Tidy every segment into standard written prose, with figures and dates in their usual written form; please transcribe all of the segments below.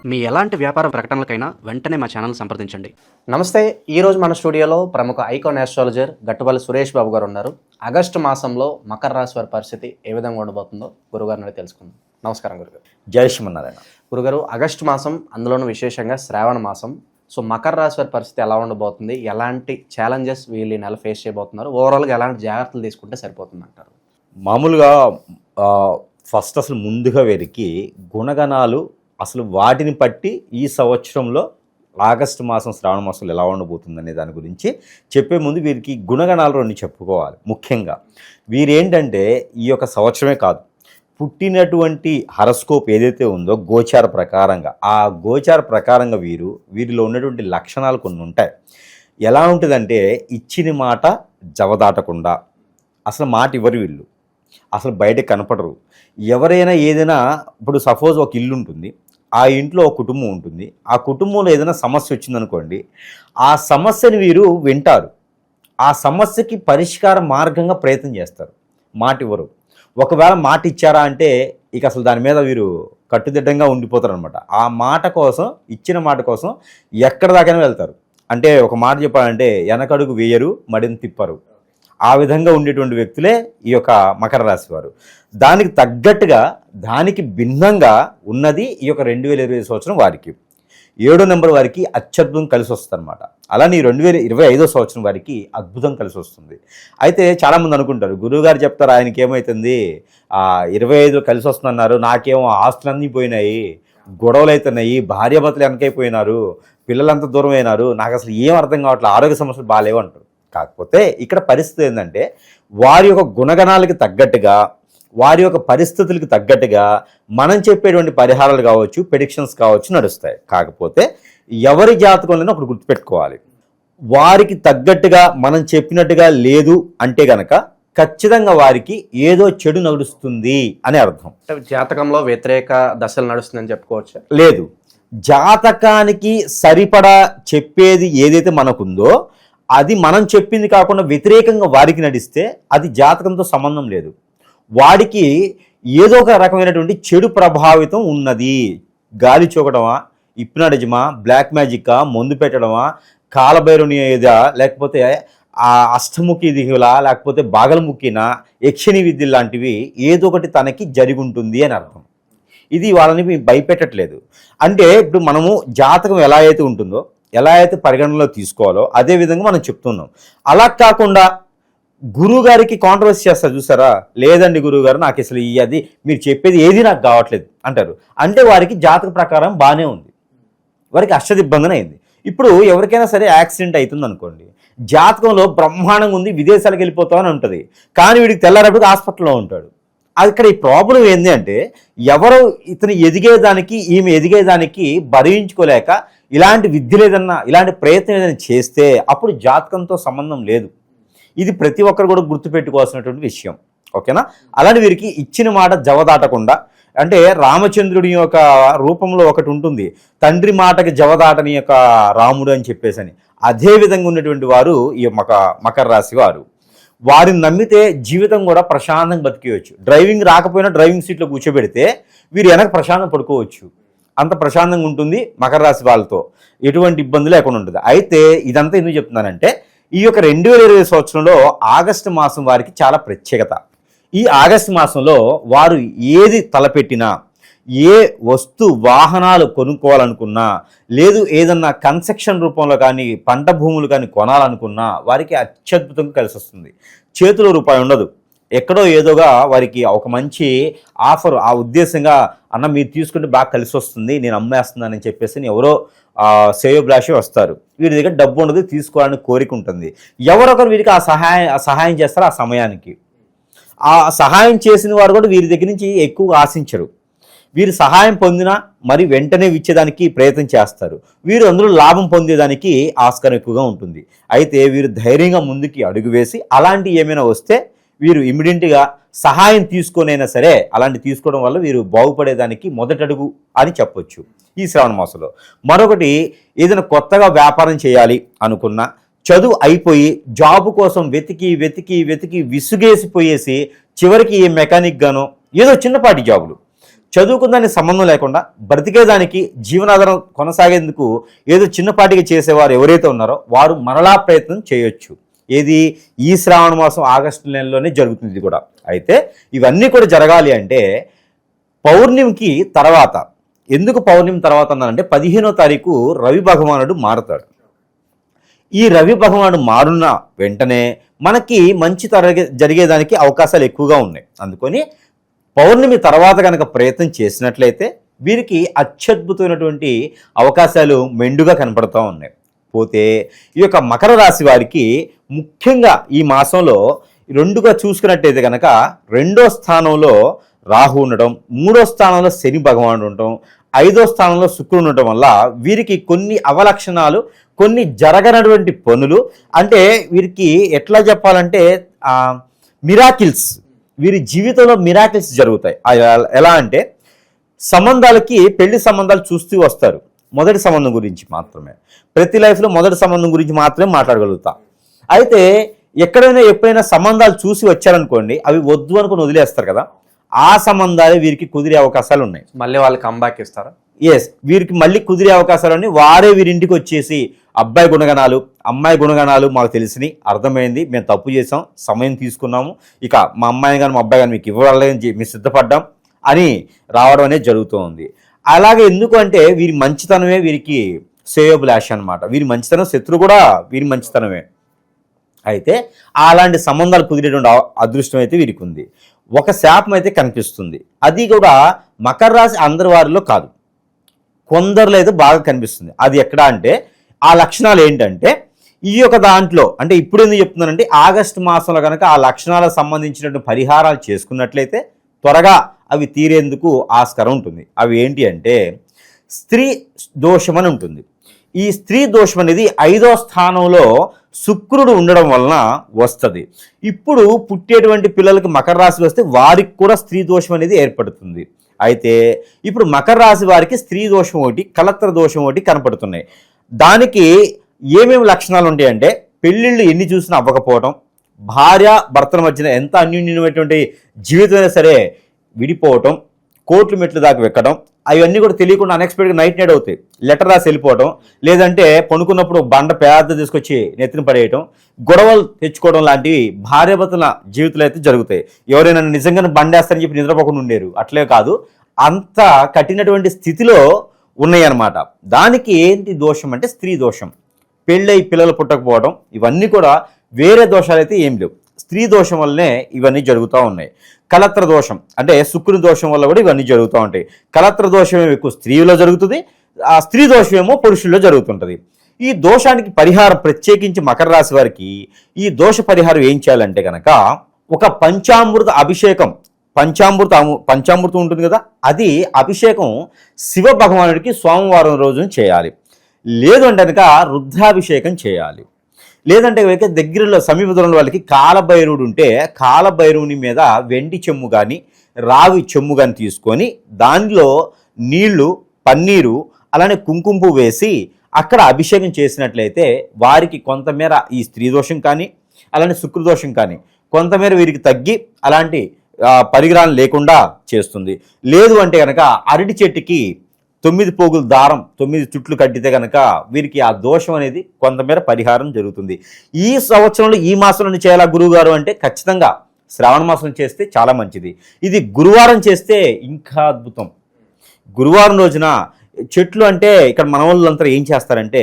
మీ ఎలాంటి వ్యాపార ప్రకటనలకైనా వెంటనే మా ఛానల్ సంప్రదించండి. నమస్తే. ఈరోజు మన స్టూడియోలో ప్రముఖ ఐకాన్ ఆస్ట్రాలజర్ గట్టుపల్లి సురేష్ బాబు గారు ఉన్నారు. ఆగస్టు మాసంలో మకర రాశి వారి పరిస్థితి ఏ విధంగా ఉండబోతుందో గురుగారిని తెలుసుకుందాం. నమస్కారం గురుగారు. జై శ్రీమన్నారాయణ. గురుగారు, ఆగస్టు మాసం, అందులోనూ విశేషంగా శ్రావణ మాసం. సో మకర రాశి వారి పరిస్థితి ఎలా ఉండబోతుంది, ఎలాంటి ఛాలెంజెస్ వీళ్ళు ఈ నెల ఫేస్ చేయబోతున్నారు, ఓవరాల్గా ఎలాంటి జాగ్రత్తలు తీసుకుంటే సరిపోతుంది అంటారు? మామూలుగా ఫస్ట్ అసలు ముందుగా వీరికి గుణగణాలు అసలు వాటిని బట్టి ఈ సంవత్సరంలో ఆగస్టు మాసం శ్రావణ మాసంలో ఎలా ఉండబోతుందనే దాని గురించి చెప్పే ముందు వీరికి గుణగణాలు రెండు చెప్పుకోవాలి. ముఖ్యంగా వీరేంటంటే ఈ యొక్క సంవత్సరమే కాదు, పుట్టినటువంటి హరస్కోప్ ఏదైతే ఉందో గోచార ప్రకారంగా, ఆ గోచార ప్రకారంగా వీరిలో ఉన్నటువంటి లక్షణాలు కొన్ని ఉంటాయి. ఎలా ఉంటుందంటే ఇచ్చిన మాట జవదాటకుండా, అసలు మాట ఇవ్వరు వీళ్ళు, అసలు బయట కనపడరు. ఎవరైనా ఏదైనా, ఇప్పుడు సపోజ్ ఒక ఇల్లు ఉంటుంది, ఆ ఇంట్లో ఒక కుటుంబం ఉంటుంది, ఆ కుటుంబంలో ఏదైనా సమస్య వచ్చిందనుకోండి, ఆ సమస్యని వీరు వింటారు, ఆ సమస్యకి పరిష్కార మార్గంగా ప్రయత్నం చేస్తారు, మాట ఇవ్వరు. ఒకవేళ మాట ఇచ్చారా అంటే ఇక అసలు దాని మీద వీరు కట్టుదిట్టంగా ఉండిపోతారు అనమాట. ఆ మాట కోసం, ఇచ్చిన మాట కోసం ఎక్కడ దాకైనా వెళ్తారు. అంటే ఒక మాట చెప్పాలంటే వెనకడుగు వేయరు, మడిని తిప్పరు. ఆ విధంగా ఉండేటువంటి వ్యక్తులే ఈ యొక్క మకర రాశి వారు. దానికి తగ్గట్టుగా, దానికి భిన్నంగా ఉన్నది ఈ యొక్క 2020 సంవత్సరం వారికి. 7వ నెంబర్ వారికి అత్యద్భుతం కలిసి వస్తుంది అనమాట. అలానే 2025 సంవత్సరం వారికి అద్భుతం కలిసి వస్తుంది. అయితే చాలామంది అనుకుంటారు, గురువుగారు చెప్తారు ఆయనకి ఏమవుతుంది, 25 కలిసి వస్తుందన్నారు, నాకేమో ఆస్తులన్నీ పోయినాయి, గొడవలు అవుతున్నాయి, భార్యాభర్తలు వెనకైపోయినారు, పిల్లలంతా దూరం అయినారు, నాకు అసలు ఏం అర్థం కావట్లేదు, ఆరోగ్య సమస్యలు బాగాలేవు అంటారు. కాకపోతే ఇక్కడ పరిస్థితి ఏంటంటే వారి యొక్క గుణగణాలకి తగ్గట్టుగా, వారి యొక్క పరిస్థితులకు తగ్గట్టుగా మనం చెప్పేటువంటి పరిహారాలు కావచ్చు, ప్రెడిక్షన్స్ కావచ్చు నడుస్తాయి. కాకపోతే ఎవరి జాతకంలోనే ఒకటి గుర్తుపెట్టుకోవాలి, వారికి తగ్గట్టుగా మనం చెప్పినట్టుగా లేదు అంటే గనక ఖచ్చితంగా వారికి ఏదో చెడు నడుస్తుంది అని అర్థం. జాతకంలో వ్యతిరేక దశలు నడుస్తుందని చెప్పుకోవచ్చు? లేదు, జాతకానికి సరిపడా చెప్పేది ఏదైతే మనకుందో అది మనం చెప్పింది కాకుండా వ్యతిరేకంగా వారికి నడిస్తే అది జాతకంతో సంబంధం లేదు. వాడికి ఏదో ఒక రకమైనటువంటి చెడు ప్రభావితం ఉన్నది. గాలి చూకడమా, హిప్నాటిజమా, బ్లాక్ మ్యాజికా, మందు పెట్టడమా, కాలభైరుని ఏదా, లేకపోతే ఆ అష్టముఖి దిగులా, లేకపోతే బాగలముఖినా, యక్షిణి విద్య లాంటివి ఏదో ఒకటి తనకి జరిగి ఉంటుంది అని అర్థం. ఇది వాళ్ళని భయపెట్టట్లేదు. అంటే ఇప్పుడు మనము జాతకం ఎలా అయితే ఉంటుందో, ఎలా అయితే పరిగణనలో తీసుకోవాలో అదే విధంగా మనం చెప్తున్నాం. అలా కాకుండా గురువుగారికి కాంట్రవర్సీ చేస్తారు చూసారా, లేదండి గురువుగారు నాకు అసలు అది మీరు చెప్పేది ఏది నాకు కావట్లేదు అంటారు. అంటే వారికి జాతక ప్రకారం బాగానే ఉంది, వారికి అష్టదిబ్బందన అయింది. ఇప్పుడు ఎవరికైనా సరే యాక్సిడెంట్ అవుతుంది అనుకోండి, జాతకంలో బ్రహ్మాండంగా ఉంది, విదేశాలకు వెళ్ళిపోతామని ఉంటుంది, కానీ వీడికి తెల్లారప్పుడు హాస్పిటల్లో ఉంటాడు. ఇక్కడ ఈ ప్రాబ్లం ఏంటి అంటే ఎవరు ఇతను ఎదిగేదానికి, ఈమె ఎదిగేదానికి భరించుకోలేక ఇలాంటి విద్యలు ఏదన్నా, ఇలాంటి ప్రయత్నం ఏదైనా చేస్తే అప్పుడు జాతకంతో సంబంధం లేదు. ఇది ప్రతి ఒక్కరు కూడా గుర్తుపెట్టుకోవాల్సినటువంటి విషయం. ఓకేనా? అలాంటి వీరికి ఇచ్చిన మాట జవదాటకుండా, అంటే రామచంద్రుడి యొక్క రూపంలో ఒకటి ఉంటుంది, తండ్రి మాటకి జవదాటని యొక్క రాముడు అని చెప్పేసి అని. అదే విధంగా ఉన్నటువంటి వారు ఈ మకర రాశి వారు. వారిని నమ్మితే జీవితం కూడా ప్రశాంతంగా బతికేయచ్చు. డ్రైవింగ్ రాకపోయినా డ్రైవింగ్ సీట్లో కూర్చోబెడితే వీరు వెనక ప్రశాంతంగా పడుకోవచ్చు. అంత ప్రశాంతంగా ఉంటుంది మకర రాశి వాళ్ళతో, ఎటువంటి ఇబ్బంది లేకుండా ఉంటుంది. అయితే ఇదంతా ఎందుకు చెప్తున్నానంటే ఈ యొక్క 2020 సంవత్సరంలో ఆగస్టు మాసం వారికి చాలా ప్రత్యేకత. ఈ ఆగస్టు మాసంలో వారు ఏది తలపెట్టినా, ఏ వాహనాలు కొనుక్కోవాలనుకున్నా, లేదు ఏదన్నా కన్స్ట్రక్షన్ రూపంలో కానీ పంట భూములు కానీ కొనాలనుకున్నా వారికి అత్యద్భుతంగా కలిసి వస్తుంది. చేతిలో రూపాయి ఉండదు, ఎక్కడో ఏదోగా వారికి ఒక మంచి ఆఫర్, ఆ ఉద్దేశంగా అన్న మీరు తీసుకుంటే బాగా కలిసి వస్తుంది, నేను అమ్మేస్తున్నానని చెప్పేసి ఎవరో శ్రేయోభిలాషి వస్తారు. వీరి దగ్గర డబ్బు ఉండదు, తీసుకోవాలని కోరిక ఉంటుంది. ఎవరొకరు వీరికి ఆ సహాయం చేస్తారు. ఆ సమయానికి ఆ సహాయం చేసిన వారు కూడా వీరి దగ్గర నుంచి ఎక్కువ ఆశించరు. వీరు సహాయం పొందినా మరి వెంటనే ఇచ్చేదానికి ప్రయత్నం చేస్తారు. వీరు అందులో లాభం పొందేదానికి ఆస్కారం ఎక్కువగా ఉంటుంది. అయితే వీరు ధైర్యంగా ముందుకి అడుగు వేసి అలాంటి ఏమైనా వస్తే వీరు ఇమ్మీడియట్గా సహాయం తీసుకొనైనా సరే అలాంటి తీసుకోవడం వల్ల వీరు బాగుపడేదానికి మొదటడుగు అని చెప్పొచ్చు ఈ శ్రావణ మాసంలో. మరొకటి, ఏదైనా కొత్తగా వ్యాపారం చేయాలి అనుకున్నా, చదువు అయిపోయి జాబు కోసం వెతికి విసుగేసిపోయేసి చివరికి ఏ మెకానిక్ గానో ఏదో చిన్నపాటి జాబులు చదువుకున్న సంబంధం లేకుండా బ్రతికేదానికి జీవనాధారం కొనసాగేందుకు ఏదో చిన్నపాటిగా చేసేవారు ఎవరైతే ఉన్నారో వారు మరలా ప్రయత్నం చేయొచ్చు. ఏది ఈ శ్రావణ మాసం ఆగస్టు నెలలోనే జరుగుతుంది ఇది కూడా. అయితే ఇవన్నీ కూడా జరగాలి అంటే పౌర్ణమికి తర్వాత, ఎందుకు పౌర్ణమి తర్వాత అన్నారంటే 15వ తారీఖు రవి భగవానుడు మారుతాడు. ఈ రవి భగవానుడు మారున్న వెంటనే మనకి మంచి జరిగేదానికి అవకాశాలు ఎక్కువగా ఉన్నాయి. అందుకని పౌర్ణమి తర్వాత కనుక ప్రయత్నం చేసినట్లయితే వీరికి అత్యద్భుతమైనటువంటి అవకాశాలు మెండుగా కనపడుతూ ఉన్నాయి. పోతే ఈ యొక్క మకర రాశి వారికి ముఖ్యంగా ఈ మాసంలో రెండుగా చూసుకున్నట్టయితే కనుక 2వ స్థానంలో రాహు ఉండడం, 3వ స్థానంలో శని భగవానుడు ఉండటం, 5వ స్థానంలో శుక్రుడు ఉండటం వల్ల వీరికి కొన్ని అవలక్షణాలు, కొన్ని జరగనటువంటి పనులు, అంటే వీరికి ఎట్లా చెప్పాలంటే మిరాకిల్స్, వీరి జీవితంలో మిరాకిల్స్ జరుగుతాయి. ఎలా అంటే సంబంధాలకి పెళ్లి సంబంధాలు చూస్తూ వస్తారు. మొదటి సంబంధం గురించి మాత్రమే, ప్రతి లైఫ్లో మొదటి సంబంధం గురించి మాత్రమే మాట్లాడగలుగుతా. అయితే ఎప్పుడైనా సంబంధాలు చూసి వచ్చారనుకోండి, అవి వద్దు అనుకుని వదిలేస్తారు కదా, ఆ సంబంధాలే వీరికి కుదిరే అవకాశాలు ఉన్నాయి. మళ్ళీ వాళ్ళు కంబ్యాక్ ఇస్తారా? ఎస్, వీరికి మళ్ళీ కుదిరే అవకాశాలు వారే వీరింటికి వచ్చేసి అబ్బాయి గుణగణాలు, అమ్మాయి గుణగణాలు మాకు తెలిసినాయి, అర్థమైంది, మేము తప్పు చేసాం, సమయం తీసుకున్నాము, ఇక మా అమ్మాయిని కానీ మా అబ్బాయి కానీ మీకు ఇవ్వాలని మేము సిద్ధపడ్డాం అని రావడం అనేది జరుగుతూ ఉంది. అలాగే ఎందుకు అంటే వీరి మంచితనమే వీరికి శ్రేయోభిలాష అనమాట. వీరి మంచితనం శత్రువు కూడా వీరి మంచితనమే. అయితే అలాంటి సంబంధాలు కుదిరేటువంటి అదృష్టం అయితే వీరికి ఉంది. ఒక శాపం అయితే కనిపిస్తుంది, అది కూడా మకర రాశి అందరి వారిలో కాదు, కొందరిలో అయితే బాగా కనిపిస్తుంది. అది ఎక్కడ అంటే ఆ లక్షణాలు ఏంటంటే ఈ యొక్క దాంట్లో, అంటే ఇప్పుడు ఎందుకు చెప్తున్నానంటే ఆగస్టు మాసంలో కనుక ఆ లక్షణాలకు సంబంధించినటువంటి పరిహారాలు చేసుకున్నట్లయితే త్వరగా అవి తీరేందుకు ఆస్కారం ఉంటుంది. అవి ఏంటి అంటే స్త్రీ దోషం అని ఉంటుంది. ఈ స్త్రీ దోషం అనేది 5వ స్థానంలో శుక్రుడు ఉండడం వలన వస్తుంది. ఇప్పుడు పుట్టేటువంటి పిల్లలకి మకర రాశి వస్తే వారికి కూడా స్త్రీ దోషం అనేది ఏర్పడుతుంది. అయితే ఇప్పుడు మకర రాశి వారికి స్త్రీ దోషం ఒకటి, కలత్ర దోషం ఒకటి కనపడుతున్నాయి. దానికి ఏమేమి లక్షణాలు ఉంటాయంటే పెళ్ళిళ్ళు ఎన్ని చూసినా అవ్వకపోవడం, భార్య భర్తల మధ్యన ఎంత అన్యోన్యమైనటువంటి జీవితమైనా సరే విడిపోవటం, కోర్టు మెట్లు దాకా వెక్కడం, అవన్నీ కూడా తెలియకుండా అన్ఎక్స్పెక్టెడ్గా నైట్ అవుతాయి. లెటర్ రాసి వెళ్ళిపోవడం, లేదంటే పనుకున్నప్పుడు బండ పేద తీసుకొచ్చి నెత్తిన పడేయటం, గొడవలు తెచ్చుకోవడం లాంటివి భార్యాభర్తల జీవితంలో అయితే జరుగుతాయి. ఎవరైనా నిజంగానే బండేస్తారని చెప్పి నిద్రపోకుండా ఉండేరు, అట్లే కాదు, అంత కఠినటువంటి స్థితిలో ఉన్నాయన్నమాట. దానికి ఏంటి దోషం అంటే స్త్రీ దోషం. పెళ్ళై పిల్లలు పుట్టకపోవడం, ఇవన్నీ కూడా వేరే దోషాలు అయితే ఏం లేవు, స్త్రీ దోషం వల్లనే ఇవన్నీ జరుగుతూ ఉన్నాయి. కలత్ర దోషం అంటే శుక్రుని దోషం వల్ల కూడా ఇవన్నీ జరుగుతూ ఉంటాయి. కలత్ర దోషం ఏమో ఎక్కువ స్త్రీలో జరుగుతుంది, ఆ స్త్రీ దోషం ఏమో పురుషుల్లో జరుగుతుంటుంది. ఈ దోషానికి పరిహారం ప్రత్యేకించి మకర రాశి వారికి ఈ దోష పరిహారం ఏం చేయాలంటే కనుక ఒక పంచామృత అభిషేకం, పంచామృతం ఉంటుంది కదా, అది అభిషేకం శివ భగవానుడికి సోమవారం రోజున చేయాలి. లేదు అంటే కనుక రుద్రాభిషేకం చేయాలి. లేదంటే దగ్గరలో సమీప దూరంలో వాళ్ళకి కాలభైరవుడు ఉంటే కాలభైరవుని మీద వెండి చెమ్ము కానీ రావి చెమ్ము కానీ తీసుకొని దానిలో నీళ్లు, పన్నీరు, అలానే కుంకుమ వేసి అక్కడ అభిషేకం చేసినట్లయితే వారికి కొంతమేర ఈ స్త్రీ దోషం కానీ అలానే శుక్రదోషం కానీ కొంతమేర వీరికి తగ్గి అలాంటి పరిగ్రహం లేకుండా చేస్తుంది. లేదు అంటే కనుక అరటి చెట్టుకి 9 పోగులు దారం 9 చుట్లు కట్టితే కనుక వీరికి ఆ దోషం అనేది కొంతమేర పరిహారం జరుగుతుంది. ఈ సంవత్సరంలో ఈ మాసంలో చేయాలా గురువుగారు అంటే ఖచ్చితంగా శ్రావణ మాసం చేస్తే చాలా మంచిది. ఇది గురువారం చేస్తే ఇంకా అద్భుతం. గురువారం రోజున చెట్లు అంటే ఇక్కడ మన వాళ్ళంతా ఏం చేస్తారంటే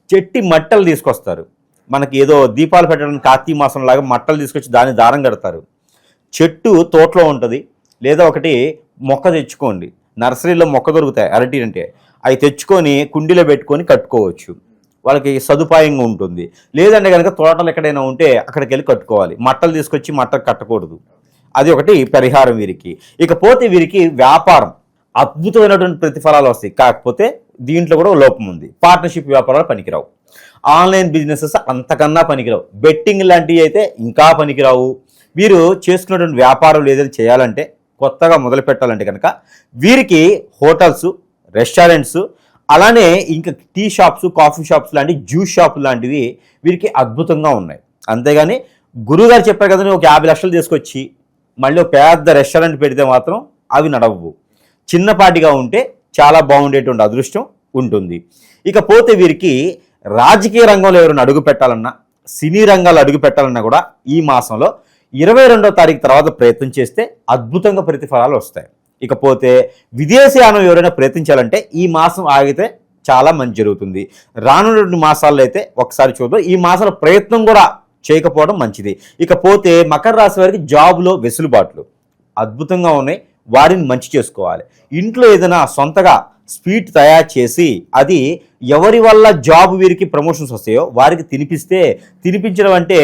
చెట్టి మట్టలు తీసుకొస్తారు. మనకి ఏదో దీపాలు పెట్టడానికి కార్తీక మాసం లాగా మట్టలు తీసుకొచ్చి దాన్ని దారం కడతారు. చెట్టు తోటలో ఉంటుంది, లేదా ఒకటి మొక్క తెచ్చుకోండి, నర్సరీలో మొక్క దొరుకుతాయి అరటి అంటే, అవి తెచ్చుకొని కుండీలో పెట్టుకొని కట్టుకోవచ్చు, వాళ్ళకి సదుపాయంగా ఉంటుంది. లేదంటే కనుక తోటలు ఎక్కడైనా ఉంటే అక్కడికి వెళ్ళి కట్టుకోవాలి, మట్టలు తీసుకొచ్చి మట్టలు కట్టకూడదు. అది ఒకటి పరిహారం వీరికి. ఇకపోతే వీరికి వ్యాపారం అద్భుతమైనటువంటి ప్రతిఫలాలు వస్తాయి. కాకపోతే దీంట్లో కూడా లోపం ఉంది. పార్ట్నర్షిప్ వ్యాపారాలు పనికిరావు, ఆన్లైన్ బిజినెసెస్ అంతకన్నా పనికిరావు, బెట్టింగ్ లాంటివి అయితే ఇంకా పనికిరావు. వీరు చేసుకున్నటువంటి వ్యాపారం ఏదైనా చేయాలంటే కొత్తగా మొదలు పెట్టాలంటే కనుక వీరికి హోటల్స్, రెస్టారెంట్స్, అలానే ఇంకా టీ షాప్స్, కాఫీ షాప్స్ లాంటి జ్యూస్ షాప్ లాంటివి వీరికి అద్భుతంగా ఉన్నాయి. అంతేగాని గురువుగారు చెప్పారు కదా ఒక 50 లక్షలు తీసుకొచ్చి మళ్ళీ ఒక పెద్ద రెస్టారెంట్ పెడితే మాత్రం అవి నడవవు. చిన్నపాటిగా ఉంటే చాలా బాగుండేటువంటి అదృష్టం ఉంటుంది. ఇకపోతే వీరికి రాజకీయ రంగంలో ఎవరైనా అడుగు పెట్టాలన్నా, సినీ రంగాల్లో అడుగు పెట్టాలన్నా కూడా ఈ మాసంలో 22వ తారీఖు తర్వాత ప్రయత్నం చేస్తే అద్భుతంగా ప్రతిఫలాలు వస్తాయి. ఇకపోతే విదేశీయానం ఎవరైనా ప్రయత్నించాలంటే ఈ మాసం ఆగితే చాలా మంచి జరుగుతుంది. రానున్న మాసాల్లో అయితే ఒకసారి చూద్దాం. ఈ మాసాల ప్రయత్నం కూడా చేయకపోవడం మంచిది. ఇకపోతే మకర రాశి వారికి జాబ్లో వెసులుబాట్లు అద్భుతంగా ఉన్నాయి, వారిని మంచి చేసుకోవాలి. ఇంట్లో ఏదైనా సొంతగా స్వీట్ తయారు చేసి అది ఎవరి వల్ల జాబ్ వీరికి ప్రమోషన్స్ వస్తాయో వారికి తినిపించడం అంటే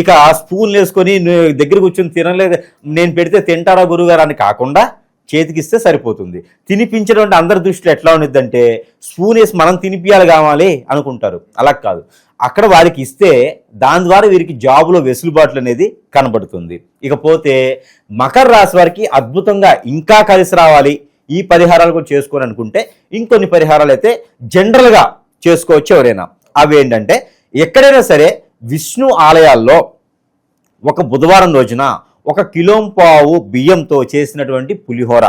ఇక స్పూన్లు వేసుకొని దగ్గర కూర్చొని తినలేదు, నేను పెడితే తింటారా గురుగారు అని కాకుండా చేతికిస్తే సరిపోతుంది. తినిపించడం అంటే అందరి దృష్టిలో ఎట్లా ఉండేదంటే స్పూన్ వేసి మనం తినిపించాలి కావాలి అనుకుంటారు. అలా కాదు, అక్కడ వారికి ఇస్తే దాని ద్వారా వీరికి జాబులో వెసులుబాట్లు అనేది కనబడుతుంది. ఇకపోతే మకర రాశి వారికి అద్భుతంగా ఇంకా కలిసి రావాలి, ఈ పరిహారాలు కూడా చేసుకోని అనుకుంటే ఇంకొన్ని పరిహారాలు అయితే జనరల్గా చేసుకోవచ్చు ఎవరైనా. అవి ఏంటంటే ఎక్కడైనా సరే విష్ణు ఆలయాల్లో ఒక బుధవారం రోజున 1 కిలోంపావు బియ్యంతో చేసినటువంటి పులిహోర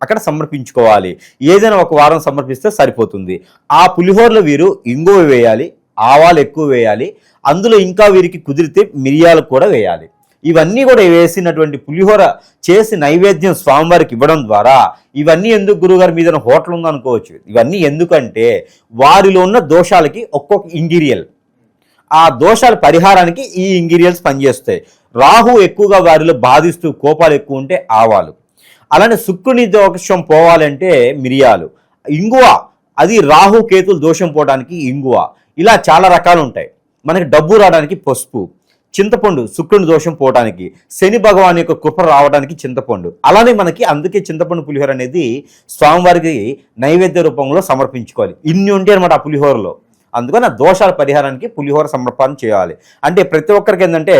అక్కడ సమర్పించుకోవాలి. ఏదైనా ఒక వారం సమర్పిస్తే సరిపోతుంది. ఆ పులిహోరలో వీరు ఇంగువ వేయాలి, ఆవాలు ఎక్కువ వేయాలి, అందులో ఇంకా వీరికి కుదిరితే మిరియాలు కూడా వేయాలి. ఇవన్నీ కూడా వేసినటువంటి పులిహోర చేసి నైవేద్యం స్వామివారికి ఇవ్వడం ద్వారా, ఇవన్నీ ఎందుకు గురుగారి మీద హోటల్ ఉందనుకోవచ్చు, ఇవన్నీ ఎందుకంటే వారిలో ఉన్న దోషాలకి ఒక్కొక్క ఇంటీరియల్, ఆ దోషాల పరిహారానికి ఈ ఇంగ్రీడియంట్స్ పనిచేస్తాయి. రాహు ఎక్కువగా వారిలో బాధిస్తూ కోపాలు ఎక్కువ ఉంటే ఆవాలు, అలానే శుక్రుని దోషం పోవాలంటే మిరియాలు, ఇంగువ అది రాహు కేతులు దోషం పోవడానికి ఇంగువ, ఇలా చాలా రకాలు ఉంటాయి. మనకి డబ్బు రావడానికి పసుపు, చింతపండు శుక్రుని దోషం పోవడానికి, శని భగవాన్ యొక్క కృప రావడానికి చింతపండు. అలానే మనకి అందుకే చింతపండు పులిహోర అనేది స్వామివారికి నైవేద్య రూపంలో సమర్పించుకోవాలి. ఇన్ని ఉంటాయి అనమాట ఆ పులిహోరలో. అందుకని ఆ దోషాల పరిహారానికి పులిహోర సమర్పణ చేయాలి. అంటే ప్రతి ఒక్కరికి ఏంటంటే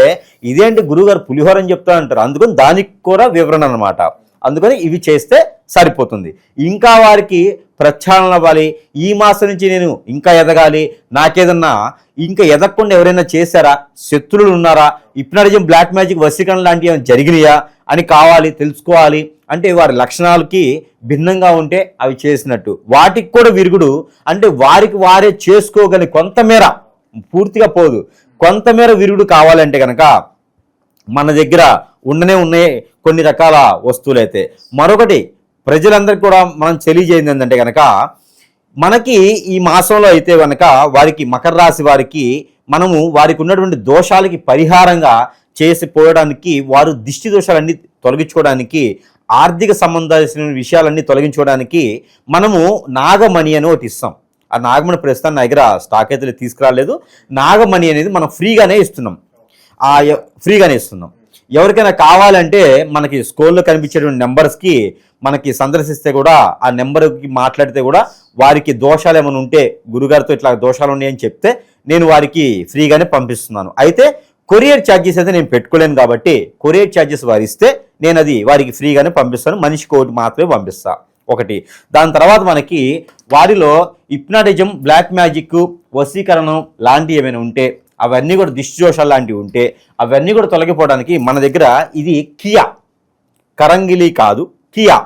ఇదేంటి గురుగారు పులిహోర అని చెప్తా అంటారు, అందుకని దానికి కూడా వివరణ అనమాట. అందుకని ఇవి చేస్తే సరిపోతుంది. ఇంకా వారికి ప్రక్షాళన అవ్వాలి, ఈ మాసం నుంచి నేను ఇంకా ఎదగాలి, నాకేదన్నా ఇంకా ఎదగకుండా ఎవరైనా చేశారా, శత్రువులు ఉన్నారా, హిప్నాటిజం బ్లాక్ మ్యాజిక్ వశీకరణ లాంటివి ఏమైనా జరిగినాయా అని కావాలి తెలుసుకోవాలి. అంటే వారి లక్షణాలకి భిన్నంగా ఉంటే అవి చేసినట్టు, వాటికి కూడా విరుగుడు అంటే వారికి వారే చేసుకోగలి కొంతమేర, పూర్తిగా పోదు, కొంతమేర విరుగుడు కావాలంటే కనుక మన దగ్గర ఉన్నాయి కొన్ని రకాల వస్తువులు. అయితే మరొకటి ప్రజలందరికీ కూడా మనం తెలియజేయండి ఏంటంటే కనుక మనకి ఈ మాసంలో అయితే కనుక వారికి మకర రాశి వారికి మనము వారికి ఉన్నటువంటి దోషాలకి పరిహారంగా చేసిపోవడానికి, వారు దిష్టి దోషాలన్నీ తొలగించుకోవడానికి, ఆర్థిక సంబంధాల్సిన విషయాలన్నీ తొలగించుకోవడానికి మనము నాగమణి అని ఒకటి ఇస్తాం. ఆ నాగమణి ప్రస్తుతం నా దగ్గర స్టాక్ అయితే తీసుకురాలేదు. నాగమణి అనేది మనం ఫ్రీగానే ఇస్తున్నాం. ఎవరికైనా కావాలంటే మనకి స్క్రోల్లో కనిపించేటువంటి నెంబర్స్కి మనకి సందర్శిస్తే కూడా ఆ నెంబర్కి మాట్లాడితే కూడా వారికి దోషాలు ఏమైనా ఉంటే గురుగారితో ఇట్లా దోషాలు ఉన్నాయని చెప్తే నేను వారికి ఫ్రీగానే పంపిస్తున్నాను. అయితే కొరియర్ ఛార్జెస్ అయితే నేను పెట్టుకోలేను కాబట్టి కొరియర్ ఛార్జెస్ వారు ఇస్తే నేను అది వారికి ఫ్రీగానే పంపిస్తాను. మనిషికి ఒకటి మాత్రమే పంపిస్తా ఒకటి. దాని తర్వాత మనకి వారిలో హిప్నాటిజం బ్లాక్ మ్యాజిక్ వశీకరణం లాంటివి ఏమైనా ఉంటే, అవన్నీ కూడా దిష్టి దోషాలు లాంటివి ఉంటే అవన్నీ కూడా తొలగిపోవడానికి మన దగ్గర ఇది కియా, కరంగిలి కాదు కియా,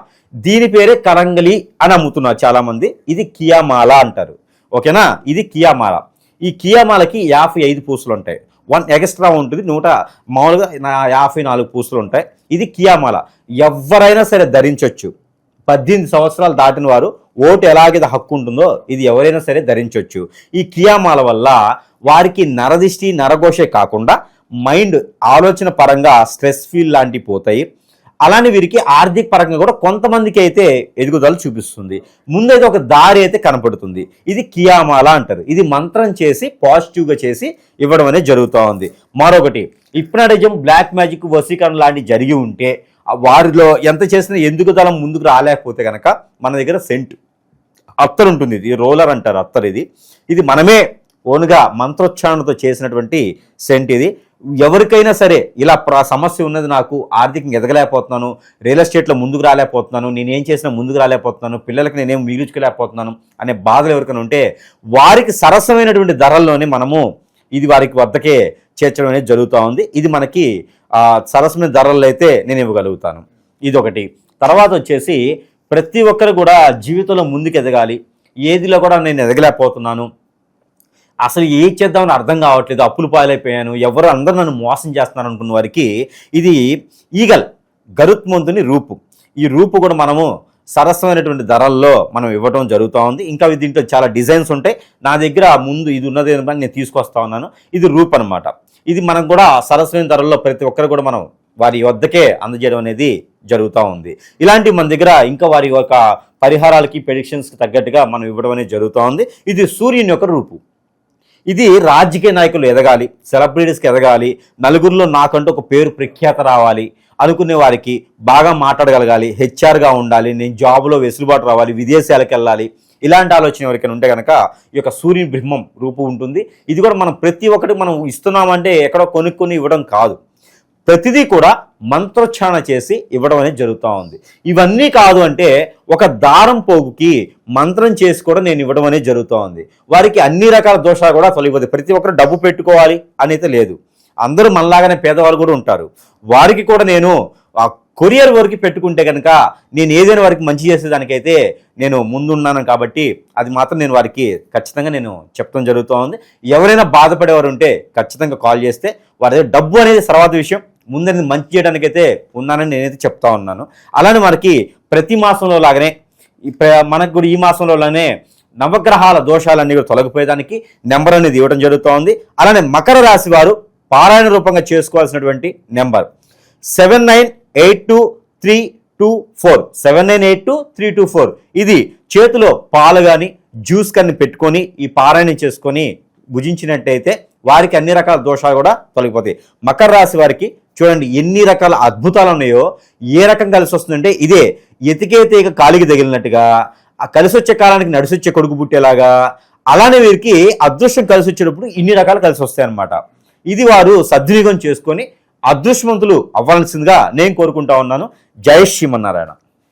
దీని పేరే కరంగిలి అని అమ్ముతున్నారు చాలామంది. ఇది కియామాల అంటారు, ఓకేనా. ఇది కియామాల. ఈ కియామాలకి 55 పూసలు ఉంటాయి, 1 ఎక్స్ట్రా ఉంటుంది, మామూలుగా 54 పూసలు ఉంటాయి. ఇది కియామాల ఎవరైనా సరే ధరించవచ్చు. 18 సంవత్సరాలు దాటిన వారు ఓటు ఎలాగైతే హక్కు ఉంటుందో ఇది ఎవరైనా సరే ధరించవచ్చు. ఈ కియామాల వల్ల వారికి నరదిష్టి నరఘోషే కాకుండా మైండ్ ఆలోచన పరంగా స్ట్రెస్ ఫీల్ లాంటివి పోతాయి. అలానే వీరికి ఆర్థిక పరంగా కూడా కొంతమందికి అయితే ఎదుగుదల చూపిస్తుంది. ముందైతే ఒక దారి అయితే కనపడుతుంది. ఇది కియామాల అంటారు. ఇది మంత్రం చేసి పాజిటివ్గా చేసి ఇవ్వడం అనేది జరుగుతూ ఉంది. మరొకటి హిప్నాటిజం బ్లాక్ మ్యాజిక్ వశీకరణ లాంటివి జరిగి ఉంటే వారిలో ఎంత చేసినా ఎందుకు దళం ముందుకు రాలేకపోతే కనుక మన దగ్గర సెంట్ అత్తరు ఉంటుంది. ఇది రోలర్ అంటారు అత్తరు. ఇది మనమే ఓన్గా మంత్రోచ్చారణతో చేసినటువంటి సెంట్. ఇది ఎవరికైనా సరే ఇలా సమస్య ఉన్నది, నాకు ఆర్థికంగా ఎదగలేకపోతున్నాను, రియల్ ఎస్టేట్లో ముందుకు రాలేకపోతున్నాను, నేనేం చేసినా ముందుకు రాలేకపోతున్నాను, పిల్లలకి నేనేం మిగిల్చుకోలేకపోతున్నాను అనే బాధలు ఎవరికైనా ఉంటే వారికి సరసమైనటువంటి ధరల్లోనే మనము ఇది వారికి వద్దకే చేర్చడం అనేది జరుగుతూ ఉంది. ఇది మనకి సరసమైన ధరల్లో అయితే నేను ఇవ్వగలుగుతాను. ఇది ఒకటి. తర్వాత వచ్చేసి ప్రతి ఒక్కరు కూడా జీవితంలో ముందుకు ఎదగాలి, ఏదిలో కూడా నేను ఎదగలేకపోతున్నాను, అసలు ఏం చేద్దామని అర్థం కావట్లేదు, అప్పులు పాలైపోయాను, ఎవరు అందరూ నన్ను మోసం చేస్తున్నారు అనుకున్న వారికి ఇది ఈగల్ గరుత్మంతుని రూపు. ఈ రూపు కూడా మనము సరసమైనటువంటి ధరల్లో మనం ఇవ్వడం జరుగుతూ ఉంది. ఇంకా దీంట్లో చాలా డిజైన్స్ ఉంటాయి. నా దగ్గర ముందు ఇది ఉన్నది నేను తీసుకొస్తా ఉన్నాను. ఇది రూప్ అనమాట. ఇది మనం కూడా సరసమైన ధరల్లో ప్రతి ఒక్కరు కూడా మనం వారి వద్దకే అందజేయడం అనేది జరుగుతూ ఉంది. ఇలాంటి మన దగ్గర ఇంకా వారి యొక్క పరిహారాలకి ప్రెడిక్షన్స్కి తగ్గట్టుగా మనం ఇవ్వడం అనేది జరుగుతూ ఉంది. ఇది సూర్యుని యొక్క రూపు. ఇది రాజకీయ నాయకులు ఎదగాలి, సెలబ్రిటీస్కి ఎదగాలి, నలుగురిలో నాకంటూ ఒక పేరు ప్రఖ్యాత రావాలి అనుకునే వారికి, బాగా మాట్లాడగలగాలి, హెచ్ఆర్గా ఉండాలి, నేను జాబ్లో వెసులుబాటు రావాలి, విదేశాలకు వెళ్ళాలి, ఇలాంటి ఆలోచన ఎవరికైనా ఉంటే కనుక ఈ యొక్క సూర్యుని బ్రహ్మం రూపు ఉంటుంది. ఇది కూడా మనం ప్రతి ఒక్కటి మనం ఇస్తున్నామంటే ఎక్కడో కొనుక్కొని ఇవ్వడం కాదు, ప్రతిదీ కూడా మంత్రోచ్చారణ చేసి ఇవ్వడం అనేది జరుగుతూ ఉంది. ఇవన్నీ కాదు అంటే ఒక దారం పోగుకి మంత్రం చేసి కూడా నేను ఇవ్వడం అనేది జరుగుతూ ఉంది. వారికి అన్ని రకాల దోషాలు కూడా తొలగిపోతాయి. ప్రతి ఒక్కరు డబ్బు పెట్టుకోవాలి అనేది లేదు, అందరూ మనలాగానే పేదవాళ్ళు కూడా ఉంటారు. వారికి కూడా నేను కొరియర్ వరకు పెట్టుకుంటే కనుక నేను ఏదైనా వారికి మంచి చేసేదానికైతే నేను ముందున్నాను కాబట్టి అది మాత్రం నేను వారికి ఖచ్చితంగా నేను చెప్పడం జరుగుతూ ఉంది. ఎవరైనా బాధపడేవారు ఉంటే ఖచ్చితంగా కాల్ చేస్తే వారి దగ్గర డబ్బు అనేది తర్వాత విషయం, ముందనేది మంచి చేయడానికైతే ఉన్నానని నేనైతే చెప్తా ఉన్నాను. అలానే మనకి ప్రతి మాసంలో లాగానే మనకు కూడా ఈ మాసంలోనే నవగ్రహాల దోషాలన్నీ కూడా తొలగిపోయేదానికి నెంబర్ అనేది ఇవ్వడం జరుగుతూ ఉంది. అలానే మకర రాశి వారు పారాయణ రూపంగా చేసుకోవాల్సినటువంటి నెంబర్ 79823224 79823224. ఇది చేతిలో పాలు కానీ జ్యూస్ కానీ పెట్టుకొని ఈ పారాయణం చేసుకొని భుజించినట్టయితే వారికి అన్ని రకాల దోషాలు కూడా తొలగిపోతాయి. మకర రాశి వారికి చూడండి ఎన్ని రకాల అద్భుతాలు ఉన్నాయో. ఏ రకం కలిసి వస్తుందంటే ఇదే ఎతికే తీగ కాలికి తగిలినట్టుగా, ఆ కలిసి వచ్చే కాలానికి నడిసొచ్చే కొడుకు పుట్టేలాగా, అలానే వీరికి అదృష్టం కలిసి వచ్చేటప్పుడు ఇన్ని రకాలు కలిసి వస్తాయన్నమాట. ఇది వారు సద్వినియోగం చేసుకొని అదృష్టవంతులు అవ్వాల్సిందిగా నేను కోరుకుంటా ఉన్నాను. జై శ్రీమన్నారాయణ.